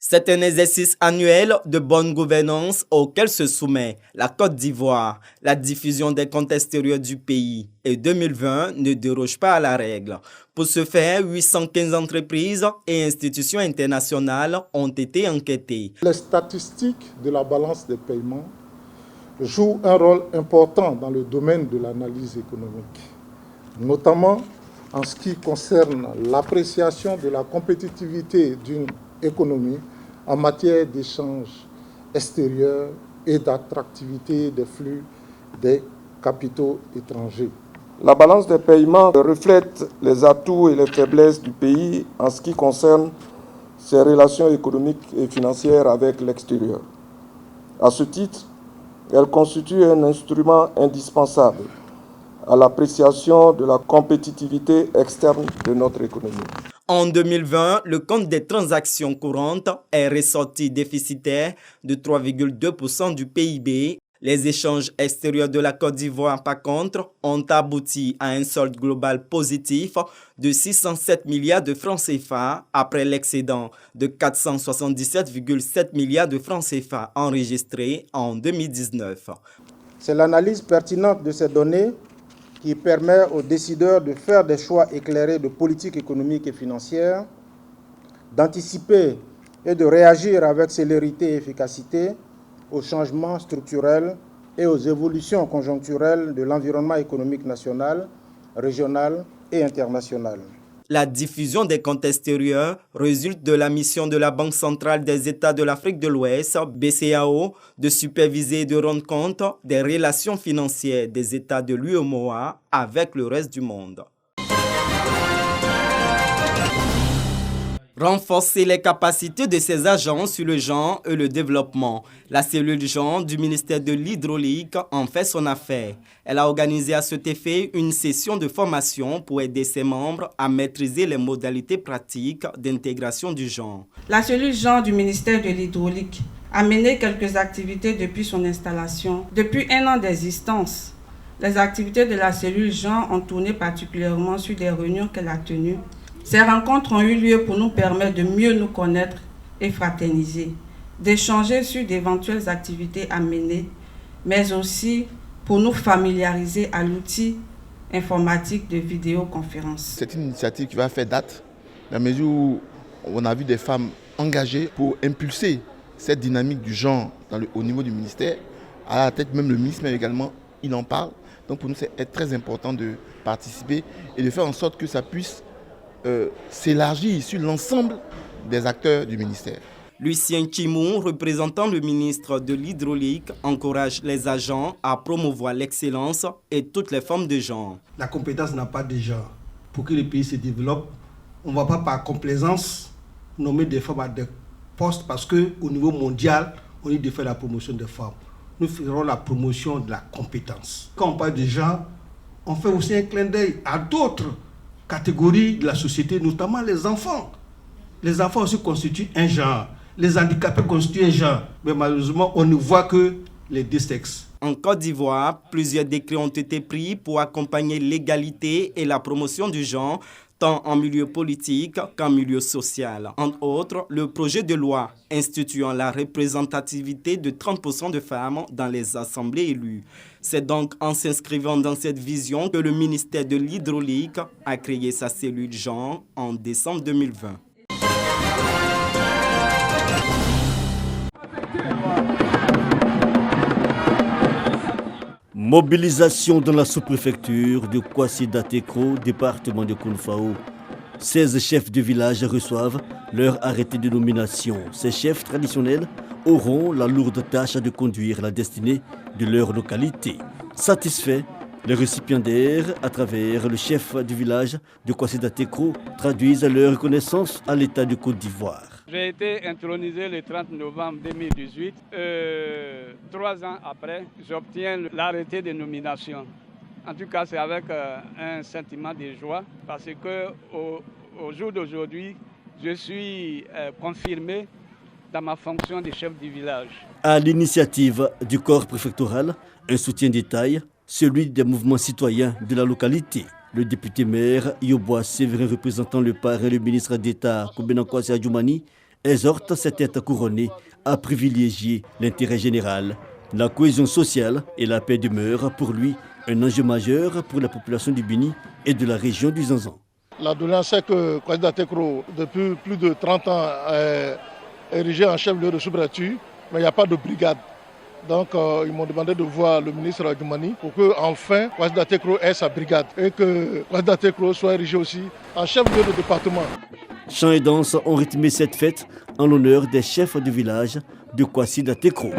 C'est un exercice annuel de bonne gouvernance auquel se soumet la Côte d'Ivoire. La diffusion des comptes extérieurs du pays et 2020 ne déroge pas à la règle. Pour ce faire, 815 entreprises et institutions internationales ont été enquêtées. Les statistiques de la balance des paiements jouent un rôle important dans le domaine de l'analyse économique, notamment en ce qui concerne l'appréciation de la compétitivité d'une économie en matière d'échanges extérieurs et d'attractivité des flux des capitaux étrangers. La balance des paiements reflète les atouts et les faiblesses du pays en ce qui concerne ses relations économiques et financières avec l'extérieur. À ce titre, elle constitue un instrument indispensable à l'appréciation de la compétitivité externe de notre économie. En 2020, le compte des transactions courantes est ressorti déficitaire de 3,2% du PIB. Les échanges extérieurs de la Côte d'Ivoire, par contre, ont abouti à un solde global positif de 607 milliards de francs CFA après l'excédent de 477,7 milliards de francs CFA enregistré en 2019. C'est l'analyse pertinente de ces données qui permet aux décideurs de faire des choix éclairés de politique économique et financière, d'anticiper et de réagir avec célérité et efficacité aux changements structurels et aux évolutions conjoncturelles de l'environnement économique national, régional et international. La diffusion des comptes extérieurs résulte de la mission de la Banque centrale des États de l'Afrique de l'Ouest, BCEAO, de superviser et de rendre compte des relations financières des États de l'UEMOA avec le reste du monde. Renforcer les capacités de ces agents sur le genre et le développement. La cellule genre du ministère de l'Hydraulique en fait son affaire. Elle a organisé à cet effet une session de formation pour aider ses membres à maîtriser les modalités pratiques d'intégration du genre. La cellule genre du ministère de l'Hydraulique a mené quelques activités depuis son installation. Depuis 1 an d'existence, les activités de la cellule genre ont tourné particulièrement sur des réunions qu'elle a tenues. Ces rencontres ont eu lieu pour nous permettre de mieux nous connaître et fraterniser, d'échanger sur d'éventuelles activités à mener, mais aussi pour nous familiariser à l'outil informatique de vidéoconférence. C'est une initiative qui va faire date, dans la mesure où on a vu des femmes engagées pour impulser cette dynamique du genre au niveau du ministère. À la tête même le ministre, mais également, il en parle. Donc pour nous, c'est très important de participer et de faire en sorte que ça puisse s'élargit sur l'ensemble des acteurs du ministère. Lucien Chimou, représentant le ministre de l'Hydraulique, encourage les agents à promouvoir l'excellence et toutes les formes de genre. La compétence n'a pas de genre. Pour que le pays se développe, on ne va pas par complaisance nommer des femmes à des postes parce qu'au niveau mondial, on dit de faire la promotion des femmes. Nous ferons la promotion de la compétence. Quand on parle de genre, on fait aussi un clin d'œil à d'autres catégories de la société, notamment les enfants. Les enfants aussi constituent un genre. Les handicapés constituent un genre. Mais malheureusement, on ne voit que les deux sexes. En Côte d'Ivoire, plusieurs décrets ont été pris pour accompagner l'égalité et la promotion du genre, tant en milieu politique qu'en milieu social. Entre autres, le projet de loi instituant la représentativité de 30% de femmes dans les assemblées élues. C'est donc en s'inscrivant dans cette vision que le ministère de l'Hydraulique a créé sa cellule genre en décembre 2020. Mobilisation dans la sous-préfecture de Kwasi-Datekro, département de Kounfao. 16 chefs de village reçoivent leur arrêté de nomination. Ces chefs traditionnels auront la lourde tâche de conduire la destinée de leur localité. Satisfaits, les récipiendaires, à travers le chef du village de Kwasi-Datekro, traduisent leur reconnaissance à l'État de Côte d'Ivoire. J'ai été intronisé le 30 novembre 2018. 3 ans après, j'obtiens l'arrêté de nomination. En tout cas, c'est avec un sentiment de joie parce qu'au jour d'aujourd'hui, je suis confirmé dans ma fonction de chef du village. À l'initiative du corps préfectoral, un soutien de taille, celui des mouvements citoyens de la localité. Le député maire Yoboa Séverin, représentant le parrain et le ministre d'État Koubenankwasi Adjoumani, exhorte ses têtes couronnées à privilégier l'intérêt général. La cohésion sociale et la paix demeurent pour lui un enjeu majeur pour la population du Bini et de la région du Zanzan. La doléance c'est que Kwasi Tekro, depuis plus de 30 ans, est érigé en chef-lieu de sous-préfecture, mais il n'y a pas de brigade. Donc ils m'ont demandé de voir le ministre Adjoumani pour que enfin Kwasi Tekro ait sa brigade et que Kwasi Tekro soit érigé aussi en chef-lieu de département. Chants et danses ont rythmé cette fête en l'honneur des chefs de village de Kwasi Tekro.